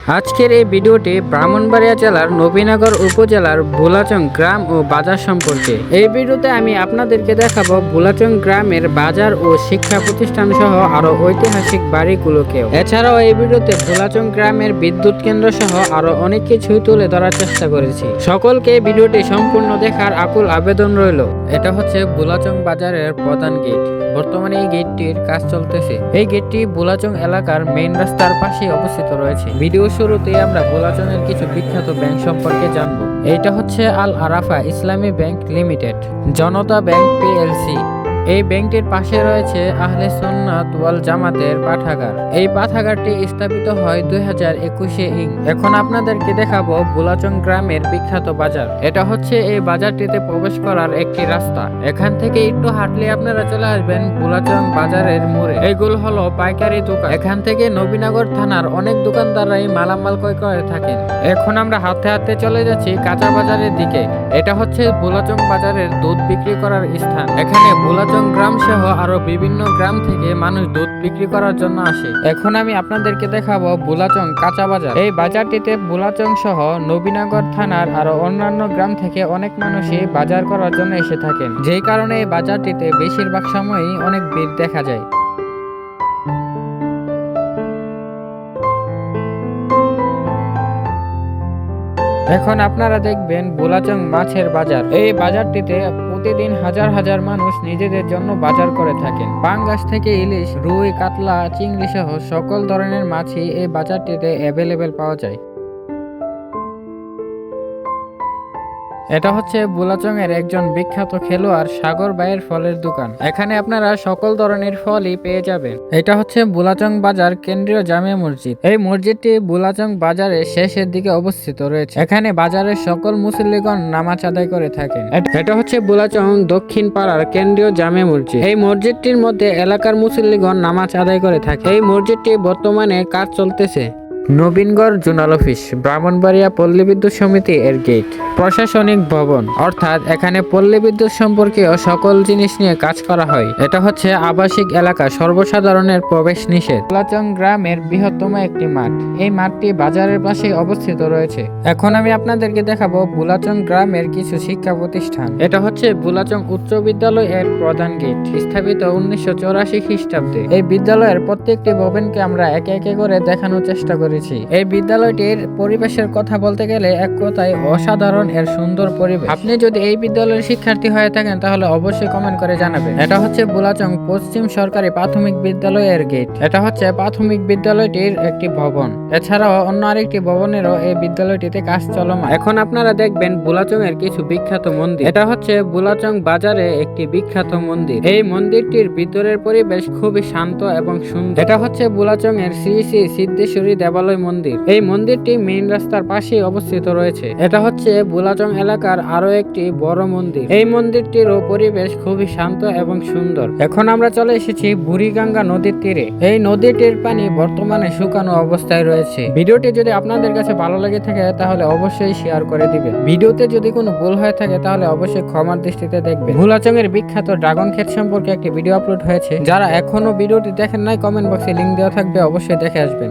আজকের এই ভিডিওটি ব্রাহ্মণবাড়িয়া জেলার নবীনগর উপজেলার ভোলাচং গ্রাম ও বাজার সম্পর্কে। এই ভিডিওতে আমি আপনাদেরকে দেখাবো ভোলাচং গ্রামের বাজার ও শিক্ষা প্রতিষ্ঠান সহ আরো ঐতিহাসিক বাড়িগুলোকেও। এছাড়াও এই ভিডিওতে ভোলাচং গ্রামের বিদ্যুৎ কেন্দ্র সহ আরো অনেক কিছুই তুলে ধরার চেষ্টা করেছি। সকলকে ভিডিওটি সম্পূর্ণ দেখার আকুল আবেদন রইল। এটা হচ্ছে ভোলাচং বাজারের প্রধান গেট। বর্তমানে এই গেটটির কাজ চলতেছে। এই গেটটি ভোলাচং এলাকার মেইন রাস্তার পাশে অবস্থিত রয়েছে। ভিডিও শুরুতে আমরা ভোলাচং এর কিছু বিখ্যাত ব্যাংক সম্পর্কে জানবো। এইটা হচ্ছে আল আরাফা ইসলামী ব্যাংক লিমিটেড, জনতা ব্যাংক পিএলসি। এই ব্যাংকটির পাশে রয়েছে আহলে সুন্নাত ওয়াল জামাতের পাঠাগার। এই পাঠাগারটি স্থাপিত হয় 2021 এখন আপনাদেরকে দেখাবো ভোলাচং গ্রামের বিখ্যাত বাজার। এটা হচ্ছে এই বাজারটিতে প্রবেশ করার একটি রাস্তা। এখান থেকে একটু হাঁটলে আপনারা চলে আসবেন ভোলাচং বাজারের মোড়ে। এইগুলো হলো পাইকারি দোকান। এখান থেকে নবীনগর থানার অনেক দোকানদাররাই মালামাল ক্রয় করে থাকেন। এখন আমরা হাঁটতে হাঁটতে চলে যাচ্ছি কাঁচা বাজারের দিকে। এটা হচ্ছে ভোলাচং বাজারের দুধ বিক্রি করার স্থান। এখানে ভোলাচং গ্রাম সহ আরো বিভিন্ন গ্রাম থেকে মানুষ দুধ বিক্রি করার জন্য আসে। এখন আমি আপনাদেরকে দেখাবো ভোলাচং কাঁচা বাজার। এই বাজারটিতে ভোলাচং সহ নবীনগর থানার আরো অন্যান্য গ্রাম থেকে অনেক মানুষই বাজার করার জন্য এসে থাকেন, যেই কারণে এই বাজারটিতে বেশিরভাগ সময়ই অনেক ভিড় দেখা যায়। এখন আপনারা দেখবেন ভোলাচং মাছের বাজার। এই বাজারটিতে প্রতিদিন হাজার হাজার মানুষ নিজেদের জন্য বাজার করে থাকেন। পাঙ্গাস থেকে ইলিশ, রুই, কাতলা, চিংড়ি সহ সকল ধরনের মাছই এই বাজারটিতে অ্যাভেলেবেল পাওয়া যায়। এটা হচ্ছে ভোলাচং এর একজন বিখ্যাত খেলোয়াড় সাগর ভাইয়ের ফলের দোকান। এখানে আপনারা সকল ধরনের ফলই পেয়ে যাবেন। এটা হচ্ছে ভোলাচং বাজার কেন্দ্রীয় জামে মসজিদ। এই মসজিদটি ভোলাচং বাজারের শেষের দিকে অবস্থিত রয়েছে। এখানে বাজারের সকল মুসল্লিগণ নামাজ আদায় করে থাকেন। এটা হচ্ছে ভোলাচং দক্ষিণ পাড়ার কেন্দ্রীয় জামে মসজিদ। এই মসজিদটির মধ্যে এলাকার মুসল্লিগণ নামাজ আদায় করে থাকে। এই মসজিদটি বর্তমানে কাজ চলতেছে। নবীনগর জোনাল অফিস, ব্রাহ্মণবাড়িয়া পল্লী বিদ্যুৎ সমিতি এর গেট, প্রশাসনিক ভবন, অর্থাৎ এখানে পল্লী বিদ্যুৎ সম্পর্কীয় সকল জিনিস নিয়ে কাজ করা হয়। এটা হচ্ছে আবাসিক এলাকা, সর্বসাধারণের প্রবেশ নিষেধ। ভোলাচং গ্রামের বৃহত্তম একটি মাঠ। এই মাঠটি বাজারের পাশে অবস্থিত রয়েছে। এখন আমি আপনাদেরকে দেখাবো ভোলাচং গ্রামের কিছু শিক্ষা প্রতিষ্ঠান। এটা হচ্ছে ভোলাচং উচ্চ বিদ্যালয় এর প্রধান গেট, স্থাপিত 1984 খ্রিস্টাব্দে। এই বিদ্যালয়ের প্রত্যেকটি ভবনকে আমরা একে একে করে দেখানোর চেষ্টা করি। এই বিদ্যালয়টির পরিবেশের কথা বলতে গেলে এক কথায় অসাধারণ এর সুন্দর পরিবেশ। আপনি যদি এই বিদ্যালয়ের শিক্ষার্থী হয়ে থাকেন তাহলে অবশ্যই কমেন্ট করে জানাবেন। এটা হচ্ছে ভোলাচং পশ্চিম সরকারি প্রাথমিক বিদ্যালয়ের গেট। এটা হচ্ছে প্রাথমিক বিদ্যালয়টির একটি ভবন। এছাড়াও অন্য আরেকটি ভবনেরও এই বিদ্যালয়টিতে কাজ চলমান। এখন আপনারা দেখবেন ভোলাচং এর কিছু বিখ্যাত মন্দির। এটা হচ্ছে ভোলাচং বাজারে একটি বিখ্যাত মন্দির। এই মন্দিরটির ভিতরের পরিবেশ খুবই শান্ত এবং সুন্দর। এটা হচ্ছে ভোলাচং এর শ্রী শ্রী সিদ্ধেশ্বরী দেবালয় মন্দির। এই মন্দিরটি মেইন রাস্তার পাশে অবস্থিত রয়েছে। এটা হচ্ছে ভোলাচং এলাকার আরো একটি বড় মন্দির। এই মন্দিরটিরও পরিবেশ খুবই শান্ত এবং সুন্দর। এখন আমরা চলে এসেছি বুড়িগঙ্গা নদীর তীরে। এই নদীটির পানি বর্তমানে শুকানো অবস্থায় রয়েছে। ভিডিওটি যদি আপনাদের কাছে ভালো লেগে থাকে তাহলে অবশ্যই শেয়ার করে দিবেন। ভিডিওতে যদি কোনো ভুল হয়ে থাকে তাহলে অবশ্যই ক্ষমার দৃষ্টিতে দেখবেন। ভোলাচং এর বিখ্যাত ড্রাগন ক্ষেত সম্পর্কে একটি ভিডিও আপলোড হয়েছে। যারা এখনো ভিডিওটি দেখেন নাই, কমেন্ট বক্সে লিংক দেওয়া থাকবে, অবশ্যই দেখে আসবেন।